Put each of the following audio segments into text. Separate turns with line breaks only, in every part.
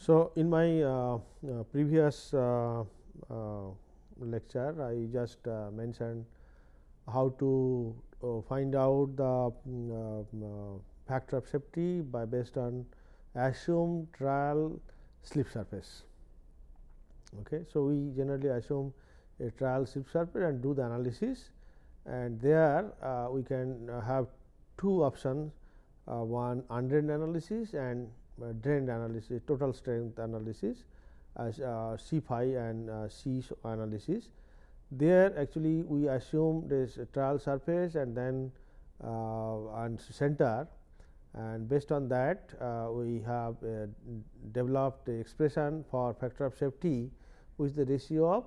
So, in my previous lecture, I just mentioned how to find out the factor of safety by based on assumed trial slip surface. Okay. So, we generally assume a trial slip surface and do the analysis, and there we can have two options, one undrained analysis and drained analysis, total strength analysis as C phi and C analysis. There actually we assume this trial surface and then and center, and based on that we have developed the expression for factor of safety, which is the ratio of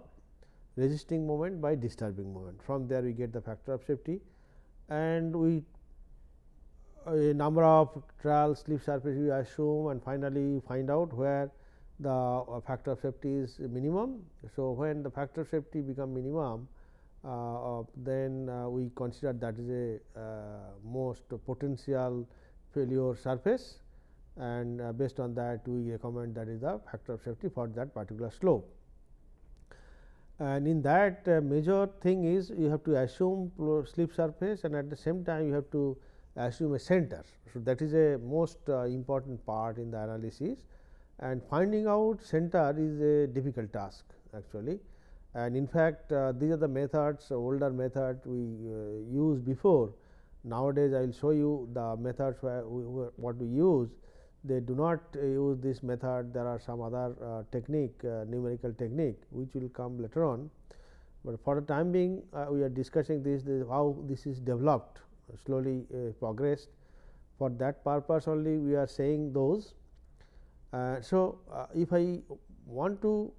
resisting moment by disturbing moment. From there we get the factor of safety, and we a number of trial slip surface we assume, and finally find out where the factor of safety is minimum. So, when the factor of safety become minimum, then we consider that is a most potential failure surface, and based on that we recommend that is the factor of safety for that particular slope. And in that major thing is you have to assume slip surface, and at the same time you have to assume a center. So, that is a most important part in the analysis, and finding out center is a difficult task actually. And in fact, these are the methods, older method we used before. Nowadays, I will show you the methods what we use. They do not use this method. There are some other technique, numerical technique, which will come later on. But for the time being, we are discussing this how this is developed, slowly progressed. For that purpose only we are saying those. So, if I want to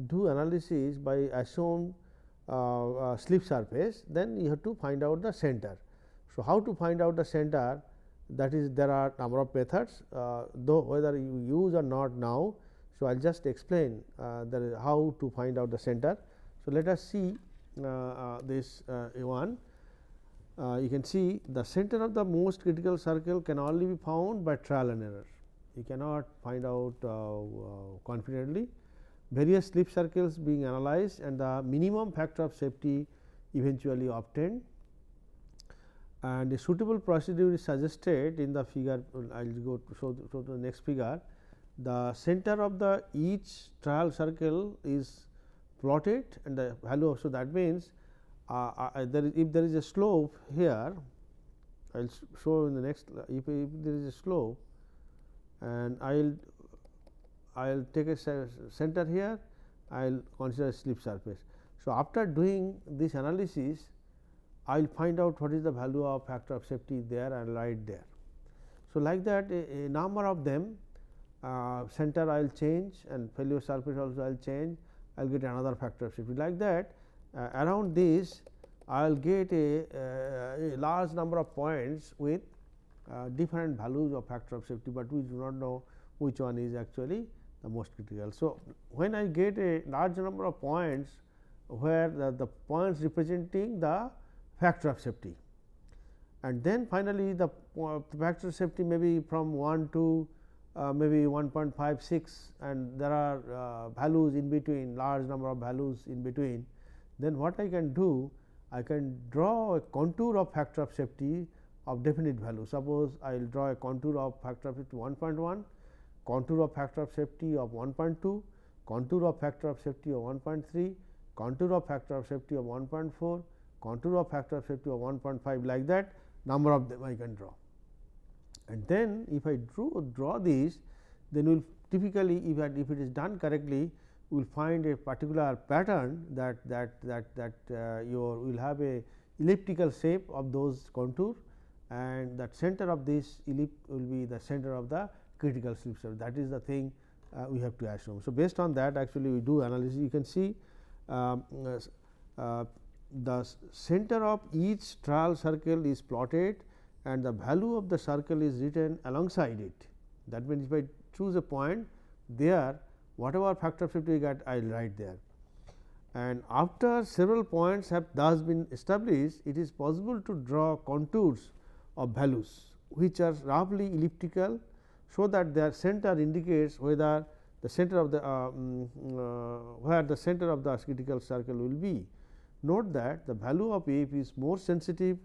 do analysis by assumed slip surface, then you have to find out the center. So, how to find out the center? That is, there are number of methods, though whether you use or not now. So, I will just explain how to find out the center. So, let us see this one. You can see the center of the most critical circle can only be found by trial and error. You cannot find out confidently. Various slip circles being analyzed and the minimum factor of safety eventually obtained, and a suitable procedure is suggested in the figure. I will go to show the next figure. The center of the each trial circle is plotted, and the value. So, that means if there is a slope here, I will show in the next. If there is a slope, and I will take a center here, I will consider slip surface. So, after doing this analysis, I will find out what is the value of factor of safety there and write there. So, like that a number of them, center I will change and failure surface also I will change, I will get another factor of safety. Like that around this I will get a large number of points with different values of factor of safety, but we do not know which one is actually the most critical. So, when I get a large number of points where the points representing the factor of safety, and then finally, the factor of safety may be from 1 to maybe 1.56, and there are values in between, large number of values in between. Then what I can do? I can draw a contour of factor of safety of definite value. Suppose I will draw a contour of factor of safety 1.1, contour of factor of safety of 1.2, contour of factor of safety of 1.3, contour of factor of safety of 1.4, contour of factor of safety of 1.5, like that number of them I can draw. And then if I draw these, then we will typically, if it is done correctly, we will find a particular pattern that you will have a elliptical shape of those contour, and that center of this ellipse will be the center of the critical slip surface. That is the thing we have to assume. So, based on that actually we do analysis. You can see the center of each trial circle is plotted, and the value of the circle is written alongside it. That means, if I choose a point there, whatever factor of safety I get, I will write there. And after several points have thus been established, it is possible to draw contours of values which are roughly elliptical, so that their center indicates whether the center of the where the center of the critical circle will be. Note that the value of AF is more sensitive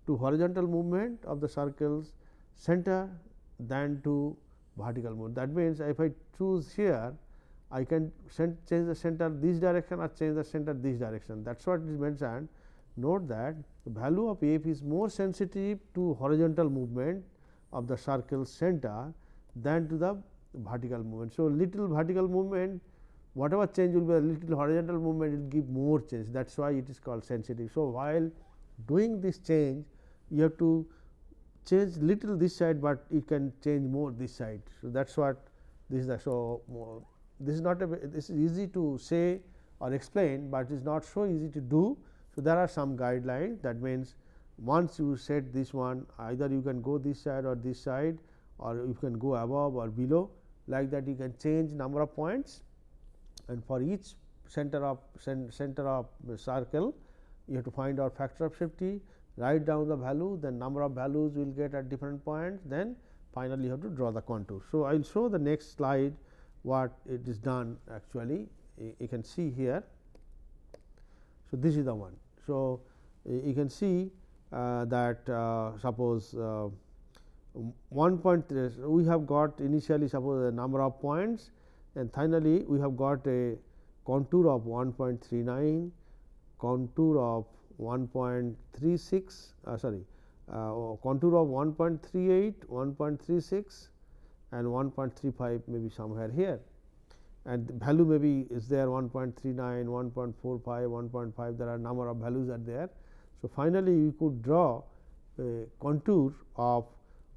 to horizontal movement of the circle's center than to vertical movement. That means, if I choose here, I can change the center this direction or change the center this direction. That is what is mentioned. Note that the value of AF is more sensitive to horizontal movement of the circle's center than to the vertical movement. So, little vertical movement, whatever change will be a little horizontal movement, it will give more change. That is why it is called sensitive. So, while doing this change, you have to change little this side, but it can change more this side. So, that is what this is. So, this is not a, this is easy to say or explain, but it is not so easy to do. So, there are some guidelines. That means, once you set this one, either you can go this side or this side, or you can go above or below, like that you can change number of points, and for each center of circle you have to find out factor of safety, write down the value, then number of values will get at different points, then finally you have to draw the contour. So, I will show the next slide what it is done actually. You can see here. So, this is the one. So, you can see that suppose 1.3 we have got initially suppose a number of points, and finally, we have got a contour of 1.39, contour of 1.36 contour of 1.38, 1.36 and 1.35 maybe somewhere here, and the value maybe is there 1.39, 1.45, 1.5, there are number of values are there. So, finally, you could draw a contour of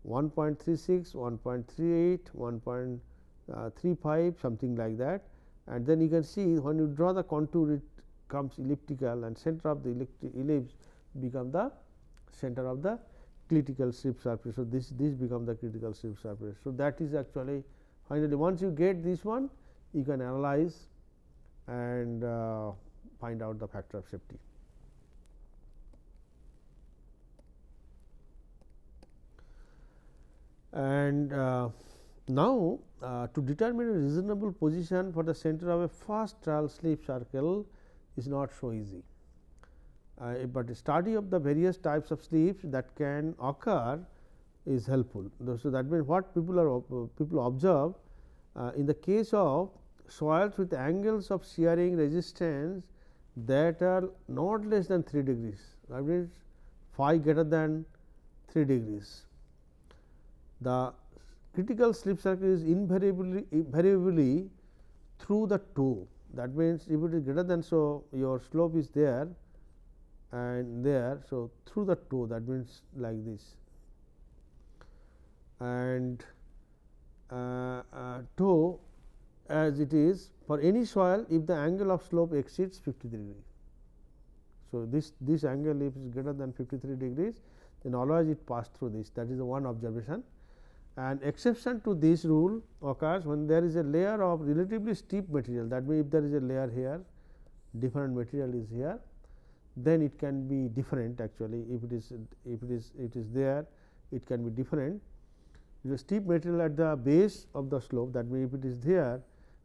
1.36, 1.38, 1.35 something like that, and then you can see when you draw the contour it comes elliptical, and center of the ellipse become the center of the critical slip surface. So, this become the critical slip surface. So, that is actually finally once you get this one, you can analyze and find out the factor of safety. And now, to determine a reasonable position for the center of a first trial slip circle is not so easy, but study of the various types of slips that can occur is helpful. So, that means, what people observe in the case of soils with angles of shearing resistance that are not less than 3 degrees, that means phi greater than 3 degrees. The critical slip circle is invariably through the toe. That means, if it is greater than, so your slope is there and there. So, through the toe, that means like this, and toe as it is for any soil if the angle of slope exceeds 53 degrees. So, this angle if is greater than 53 degrees, then always it pass through this, that is the one observation. And exception to this rule occurs when there is a layer of relatively steep material. That means, if there is a layer here, different material is here, then it can be different actually. If it is there, it can be different. The steep material at the base of the slope, that means, if it is there,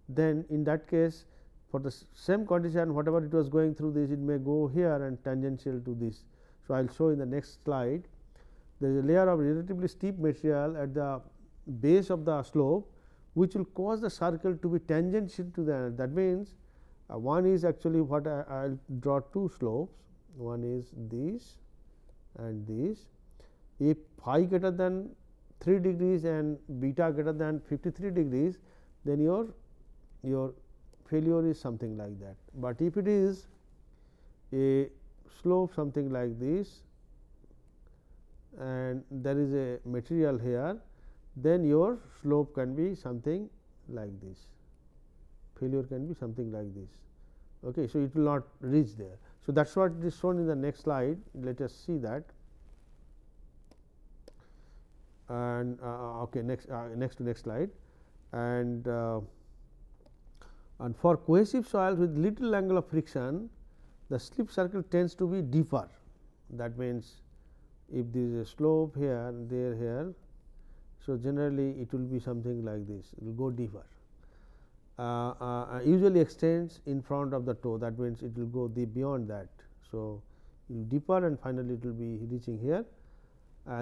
then in that case for the same condition whatever it was going through this, it may go here and tangential to this. So, I will show in the next slide. There is a layer of relatively steep material at the base of the slope, which will cause the circle to be tangential to the. That means, one is actually what I will draw two slopes, one is this and this. If phi greater than 3 degrees and beta greater than 53 degrees, then your failure is something like that. But if it is a slope something like this, and there is a material here, then your slope can be something like this, failure can be something like this. Okay. So, it will not reach there. So, that is what is shown in the next slide. Let us see that. And okay, next slide. And for cohesive soils with little angle of friction, the slip circle tends to be deeper. That means, if there is a slope here and here, so generally it will be something like this, it will go deeper. usually extends in front of the toe, that means it will go beyond that. So, it will deeper and finally, it will be reaching here.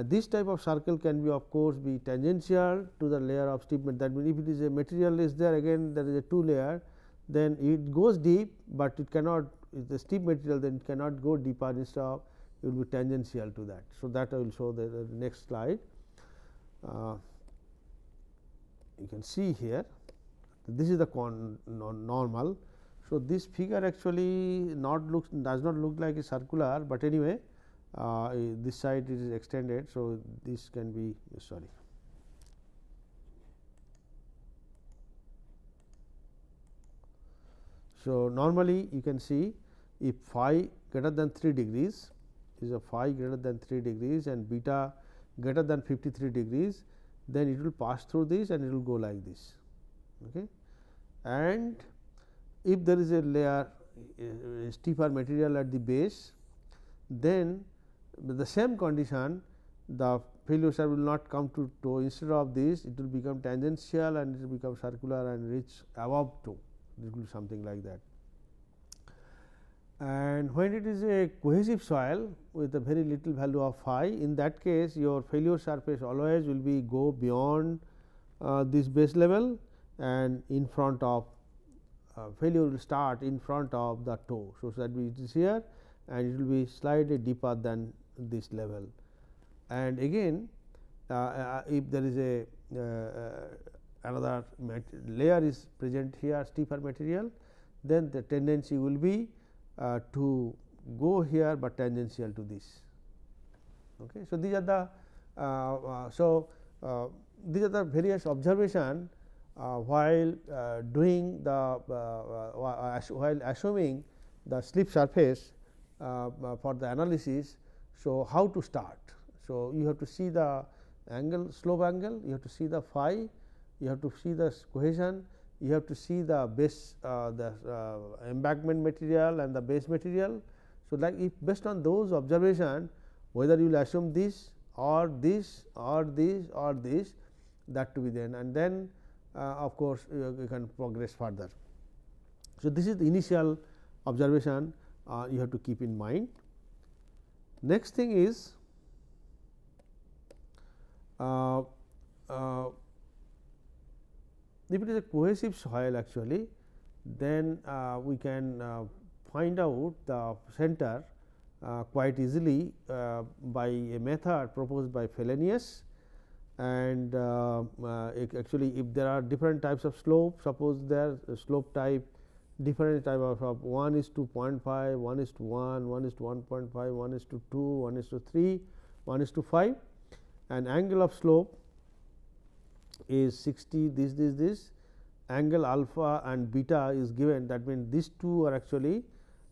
This type of circle can be of course be tangential to the layer of steep material. That means, if it is a material is there, again there is a 2 layer, then it goes deep, but it cannot, if the steep material, then it cannot go deeper, instead of it will be tangential to that. So, that I will show the next slide. You can see here, this is the normal. So, this figure actually does not look like a circular, but anyway, this side is extended. So, this can be sorry. So, normally you can see if phi greater than 3 degrees is a phi greater than 3 degrees and beta greater than 53 degrees, then it will pass through this and it will go like this. Okay. And if there is a layer steeper material at the base, then with the same condition the failure surface will not come to toe. Instead of this, it will become tangential and it will become circular and reach above toe. It will be something like that. And when it is a cohesive soil with a very little value of phi, in that case your failure surface always will be go beyond this base level, and in front of failure will start in front of the toe. So, that it is here and it will be slightly deeper than this level. And again, if there is a another layer is present here, steeper material, then the tendency will be to go here, but tangential to this. Okay. So, these are the these are the various observation while doing the while assuming the slip surface for the analysis. So, how to start? So, you have to see the angle, slope angle, you have to see the phi, you have to see the cohesion, you have to see the base embankment material and the base material. So, like if based on those observation, whether you will assume this or this or this or this, that to be then, and then of course, you can progress further. So, this is the initial observation you have to keep in mind. Next thing is if it is a cohesive soil actually, then we can find out the center quite easily by a method proposed by Fellenius. And actually, if there are different types of slope, suppose there slope type different type of 1 is to 0.5, 1 is to 1, 1 is to 1.5, 1 is to 2, 1 is to 3, 1 is to 5, and angle of slope is 60, this angle alpha and beta is given. That means, these two are actually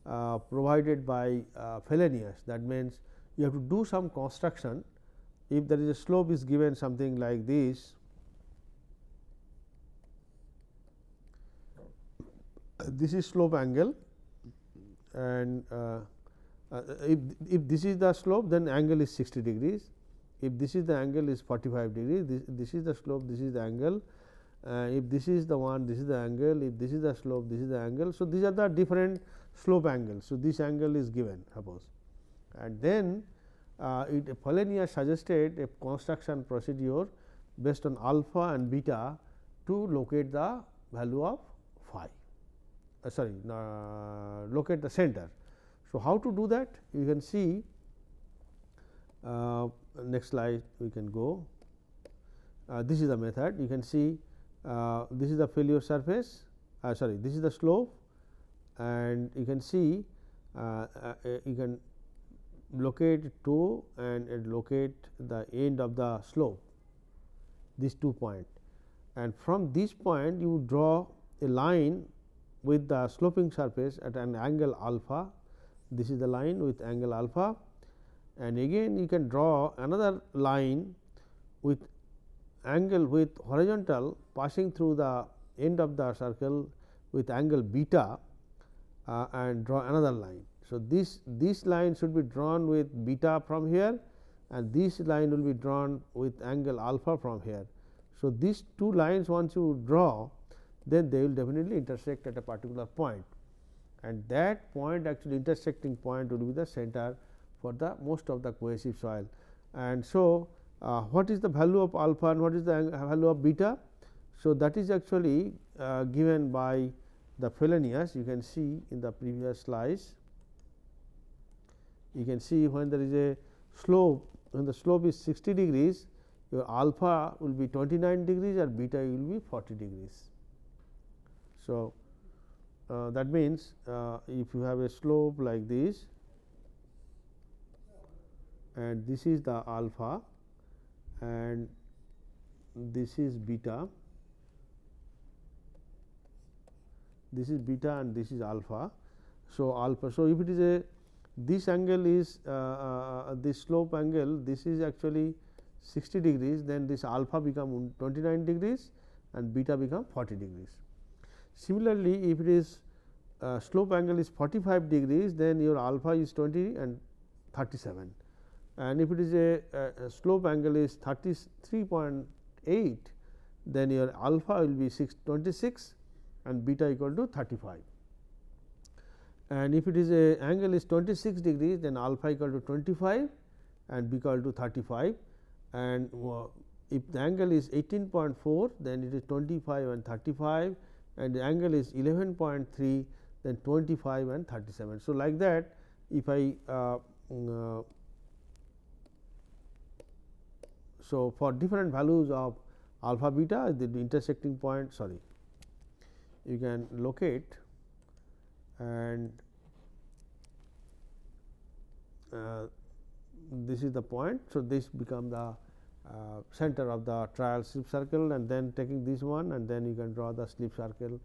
provided by Fellenius. That means, you have to do some construction. If there is a slope is given something like this, this is slope angle, and if this is the slope, then angle is 60 degrees. If this is the angle is 45 degrees, this is the slope, this is the angle. If this is the one, this is the angle. If this is the slope, this is the angle. So, these are the different slope angles. So, this angle is given, suppose, and then Fellenius suggested a construction procedure based on alpha and beta to locate the value of phi. Locate the center. So, how to do that? You can see next slide we can go. This is the method. You can see this is the failure surface, this is the slope, and you can see you can locate toe and locate the end of the slope, these 2 points, and from this point you draw a line with the sloping surface at an angle alpha. This is the line with angle alpha, and again you can draw another line with angle with horizontal passing through the end of the circle with angle beta, and draw another line. So, this line should be drawn with beta from here, and this line will be drawn with angle alpha from here. So, these two lines once you draw, then they will definitely intersect at a particular point, and that point actually intersecting point will be the center for the most of the cohesive soil. And so, what is the value of alpha and what is the value of beta? So, that is actually given by the Fellenius. You can see in the previous slides, you can see when there is a slope, when the slope is 60 degrees, your alpha will be 29 degrees and beta will be 40 degrees. So, that means, if you have a slope like this and this is the alpha and this is beta, this is beta and this is alpha. So, alpha. So, if it is a this angle is this slope angle, this is actually 60 degrees, then this alpha become 29 degrees and beta become 40 degrees. Similarly, if it is slope angle is 45 degrees, then your alpha is 20 and 37, and if it is a slope angle is 33.8, then your alpha will be 26 and beta equal to 35. And if it is a angle is 26 degrees, then alpha equal to 25 and beta equal to 35, and if the angle is 18.4, then it is 25 and 35, and the angle is 11.3, then 25 and 37. So, like that, if I so for different values of alpha beta, the intersecting point, you can locate, and this is the point. So, this become the center of the trial slip circle, and then taking this one, and then you can draw the slip circle,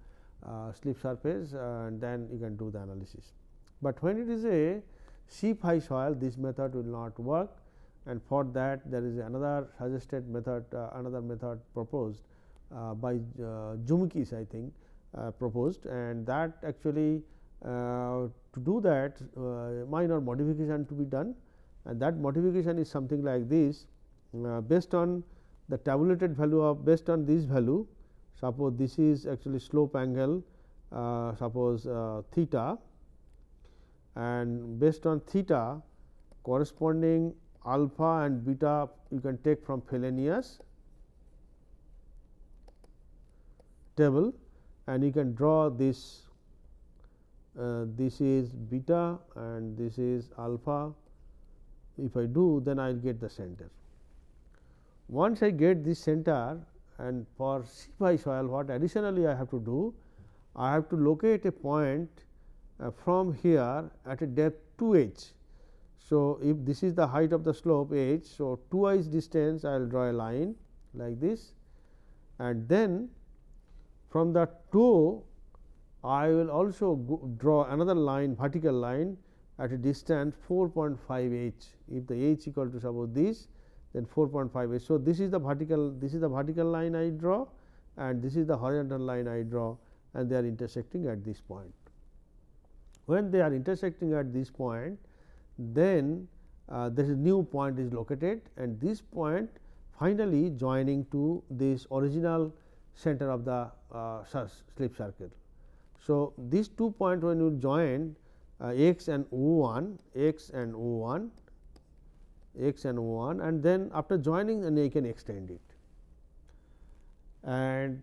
slip surface, and then you can do the analysis. But when it is a sheep high soil, this method will not work, and for that there is another suggested method, another method proposed by Jumkis, I think, proposed, and that actually to do that minor modification to be done, and that modification is something like this. Based on the tabulated value of, based on this value, suppose this is actually slope angle, suppose theta, and based on theta corresponding alpha and beta you can take from Fellenius table, and you can draw this, this is beta and this is alpha. If I do, then I will get the center. Once I get this center, and for sheep high soil, what additionally I have to do, I have to locate a point from here at a depth 2 h. So, if this is the height of the slope h, so 2 h distance I will draw a line like this, and then from the toe I will also draw another line, vertical line at a distance 4.5 h. If the h equal to suppose this, then 4.5 h. So, this is the vertical line I draw, and this is the horizontal line I draw, and they are intersecting at this point. When they are intersecting at this point, then there is a new point is located, and this point finally joining to this original center of the slip circle. So, these 2 points when you join x and O1, and then after joining, and you can extend it, and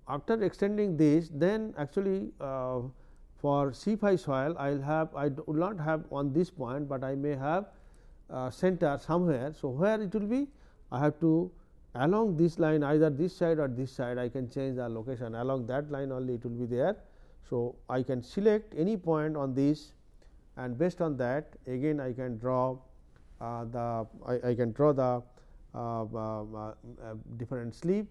after extending this, then actually for sheep high soil I will not have on this point, but I may have center somewhere. So, where it will be? I have to along this line, either this side or this side, I can change the location. Along that line only it will be there. So, I can select any point on this, and based on that again I can draw I can draw the different slip,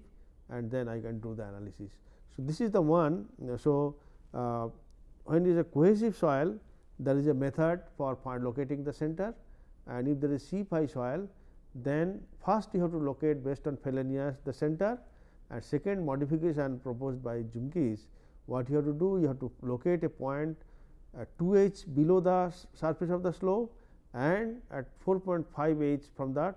and then I can do the analysis. So, this is the one. So, when it is a cohesive soil, there is a method for locating the center, and if there is sheep high soil, then first you have to locate based on Fellenius the center, and second modification proposed by Jumkis, what you have to do, you have to locate a point at 2 h below the surface of the slope and at 4.5 h from the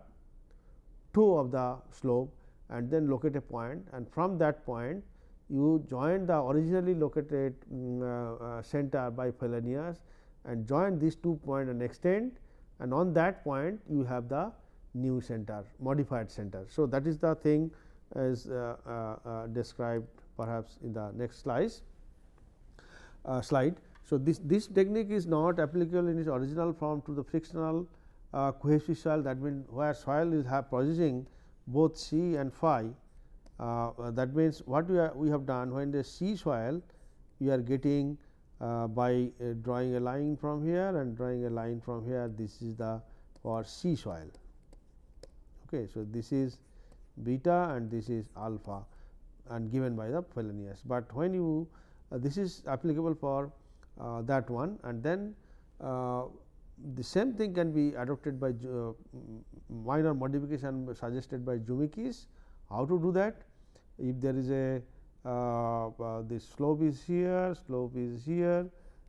toe of the slope, and then locate a point, and from that point you join the originally located center by Fellenius and join these 2 points and extend, and on that point you have the new center, modified center. So, that is the thing as described perhaps in the next slide. So, this technique is not applicable in its original form to the frictional cohesive soil, that means where soil is possessing both C and phi. That means, what we have done when the C soil we are getting by drawing a line from here and drawing a line from here, this is the for C soil. Okay. So, this is beta and this is alpha and given by the Fellenius, but when you this is applicable for that one, and then the same thing can be adopted by minor modification suggested by Jumikis. How to do that? If there is a the slope is here,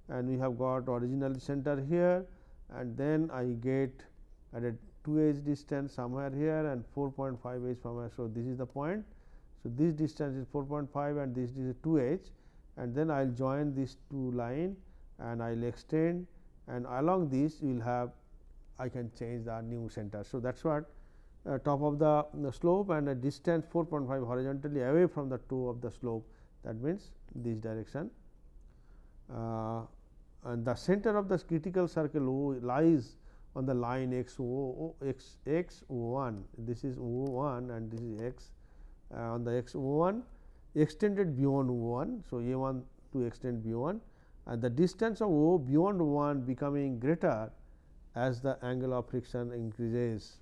and we have got original center here, and then I get at a 2 h distance somewhere here and 4.5 h somewhere. So, this is the point. So, this distance is 4.5 and this is 2 h, and then I will join these two line and I will extend, and along this you will have I can change the new center. So, that is what top of the slope and a distance 4.5 horizontally away from the toe of the slope, that means this direction, and the center of the critical circle O lies on the line x 1, this is O 1 and this is x on the x O 1 extended beyond O 1. So, A 1 to extend beyond, and the distance of O beyond 1 becoming greater as the angle of friction increases.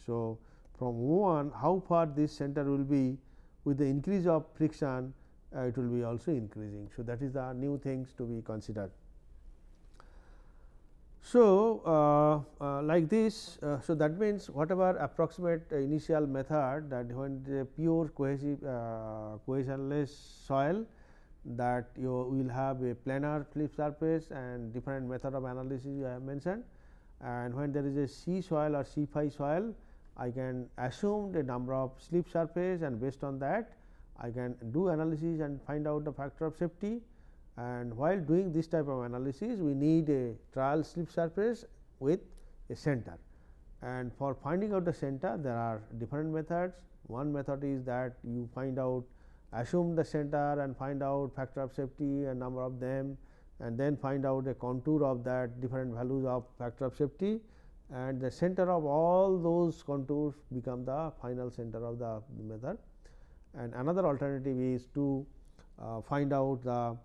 So, from O 1 how far this center will be with the increase of friction, it will be also increasing. So, that is the new things to be considered. So, like this, so that means whatever approximate initial method, that when the pure cohesive cohesionless soil, that you will have a planar flip surface and different method of analysis I have mentioned, and when there is a C soil or C phi soil, I can assume the number of slip surface, and based on that I can do analysis and find out the factor of safety. And while doing this type of analysis, we need a trial slip surface with a center, and for finding out the center there are different methods. One method is that you find out, assume the center and find out factor of safety and number of them, and then find out a contour of that different values of factor of safety, and the center of all those contours become the final center of the method. And another alternative is to find out the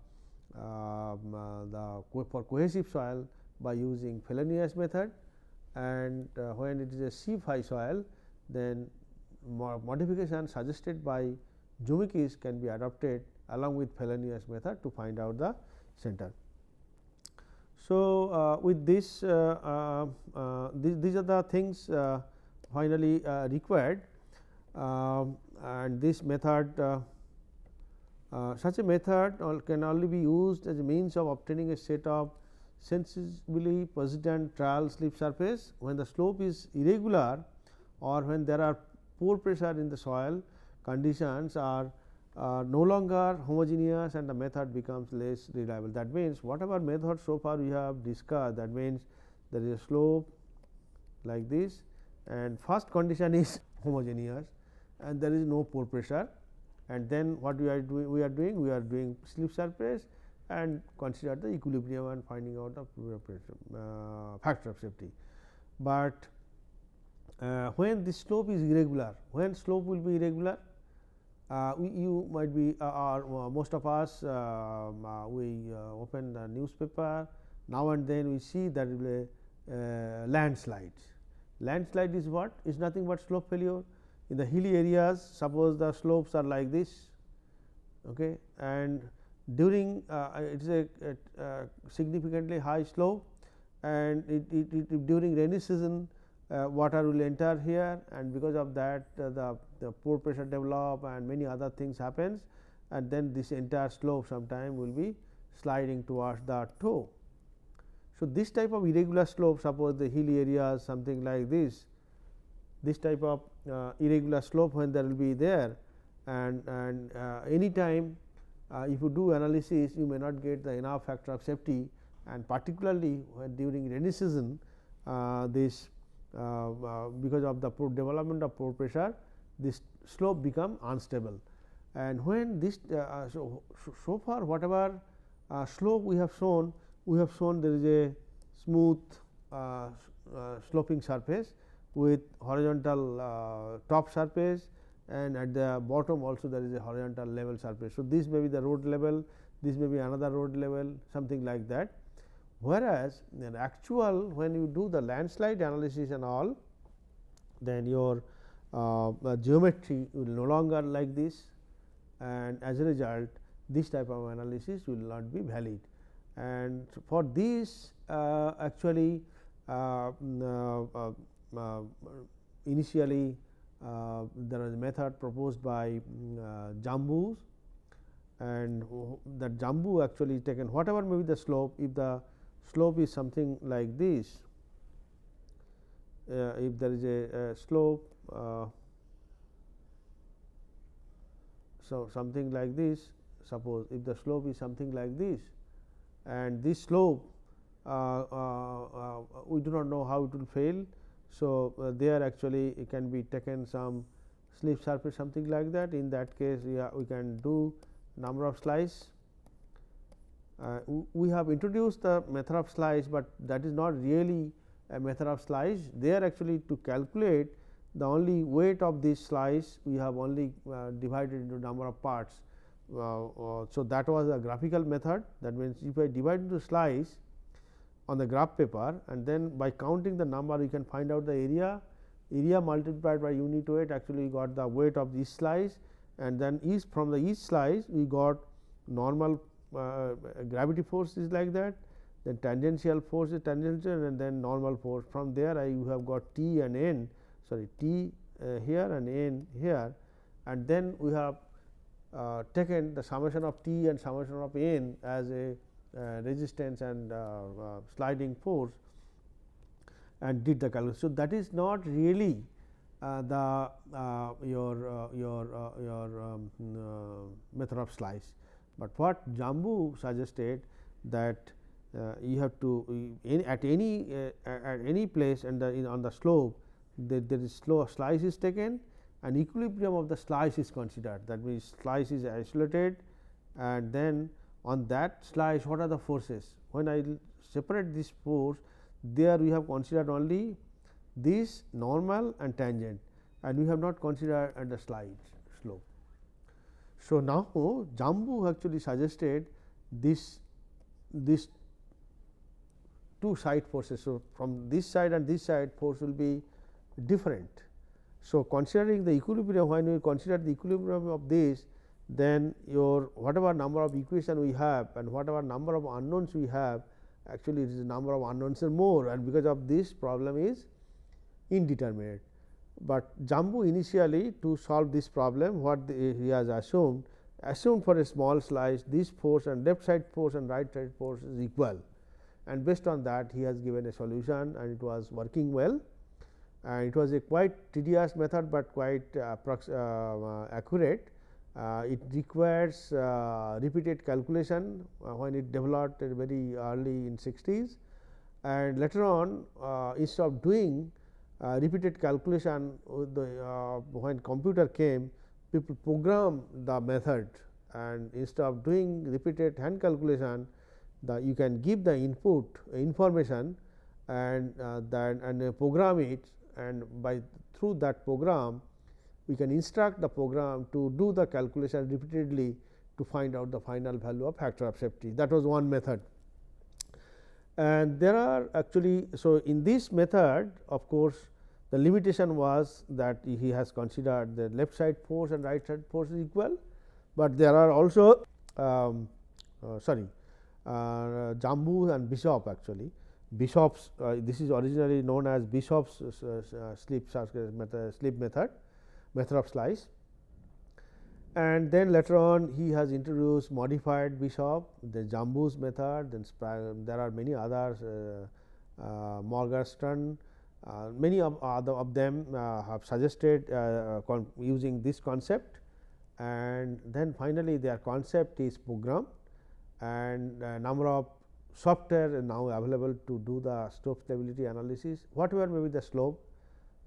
for cohesive soil by using Fellenius method, and when it is a C phi soil, then modification suggested by Jumikis can be adopted along with Fellenius method to find out the center. So, with this these are the things finally required, and this method such a method can only be used as a means of obtaining a set of sensibly persistent trial slip surface when the slope is irregular, or when there are pore pressure in the soil, conditions are no longer homogeneous and the method becomes less reliable. That means, whatever method so far we have discussed, that means there is a slope like this, and first condition is homogeneous and there is no pore pressure, and then what we are doing? We are doing slip surface and consider the equilibrium and finding out the factor of safety. But when the slope is irregular, when slope will be irregular, you might be or most of us we open the newspaper, now and then we see that landslide. Landslide is what? Is nothing but slope failure. In the hilly areas, suppose the slopes are like this, okay, and during it is a significantly high slope, and during rainy season water will enter here, and because of that the pore pressure develop and many other things happens, and then this entire slope sometime will be sliding towards the toe. So, this type of irregular slope, suppose the hilly areas something like this type of irregular slope, when there will be there, and any time if you do analysis, you may not get the enough factor of safety, and particularly when during rainy season, this because of the development of pore pressure, this slope become unstable. And when this so far whatever slope we have shown there is a smooth sloping surface with horizontal top surface, and at the bottom also there is a horizontal level surface. So, this may be the road level, this may be another road level, something like that. Whereas, in actual when you do the landslide analysis and all, then your geometry will no longer like this, and as a result this type of analysis will not be valid. And for this actually initially there was a method proposed by Jambu, and that Jambu actually taken whatever may be the slope. If the slope is something like this, if there is a slope, so something like this, suppose if the slope is something like this, and this slope we do not know how it will fail. So, there actually it can be taken some slip surface, something like that. In that case, we can do number of slice. We have introduced the method of slice, but that is not really a method of slice. There actually to calculate the only weight of this slice, we have only divided into number of parts. So, that was a graphical method. That means, if I divide into slice on the graph paper, and then by counting the number you can find out the area multiplied by unit weight, actually we got the weight of each slice, and then from each slice we got normal gravity force is like that, then tangential force is tangential, and then normal force. From there you have got T and N, sorry T here and N here, and then we have taken the summation of T and summation of N as a resistance and sliding force, and did the calculation. So, that is not really the method of slice, but what Jambu suggested that you have to at any place and on the slope there is slice is taken, and equilibrium of the slice is considered. That means, slice is isolated, and then on that slice what are the forces. When I separate this force, there we have considered only this normal and tangent, and we have not considered at the slide slope. So, now Jambu actually suggested this two side forces. So, from this side and this side force will be different. So, considering the equilibrium, when we consider the equilibrium of this, then your whatever number of equation we have and whatever number of unknowns we have, actually it is number of unknowns are more, and because of this problem is indeterminate. But Jambu initially to solve this problem, what he has assumed for a small slice this force and left side force and right side force is equal, and based on that he has given a solution, and it was working well, and it was a quite tedious method, but quite accurate. It requires repeated calculation when it developed very early in 60s, and later on instead of doing repeated calculation with the when computer came, people program the method, and instead of doing repeated hand calculation, you can give the input information and program it, and through that program we can instruct the program to do the calculation repeatedly to find out the final value of factor of safety. That was one method. And there are actually, so in this method, of course, the limitation was that he has considered the left side force and right side force is equal, but there are also Jambu and Bishop actually. Bishop's this is originally known as Bishop's slip method of slice, and then later on he has introduced modified Bishop, the Jambu's method, then there are many others, Morgenstern, many of them have suggested using this concept, and then finally, their concept is program, and number of software now available to do the slope stability analysis, whatever may be the slope,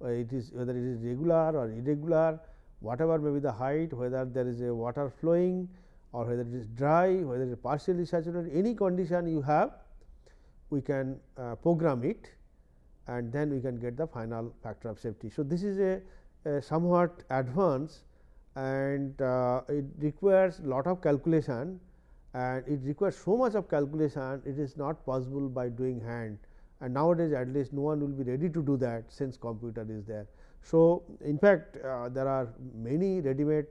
it is whether it is regular or irregular, whatever may be the height, whether there is a water flowing or whether it is dry, whether it is partially saturated, any condition you have, we can program it, and then we can get the final factor of safety. So, this is a somewhat advanced, and it requires lot of calculation, and it requires so much of calculation, it is not possible by doing hand, and nowadays at least no one will be ready to do that since computer is there. So, in fact, there are many ready-made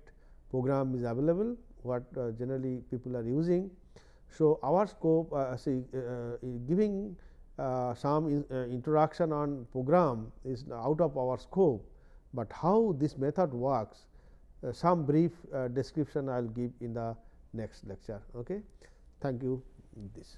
program is available, what generally people are using. So, our scope giving some introduction on program is out of our scope, but how this method works, some brief description I will give in the next lecture. Okay. Thank you. This.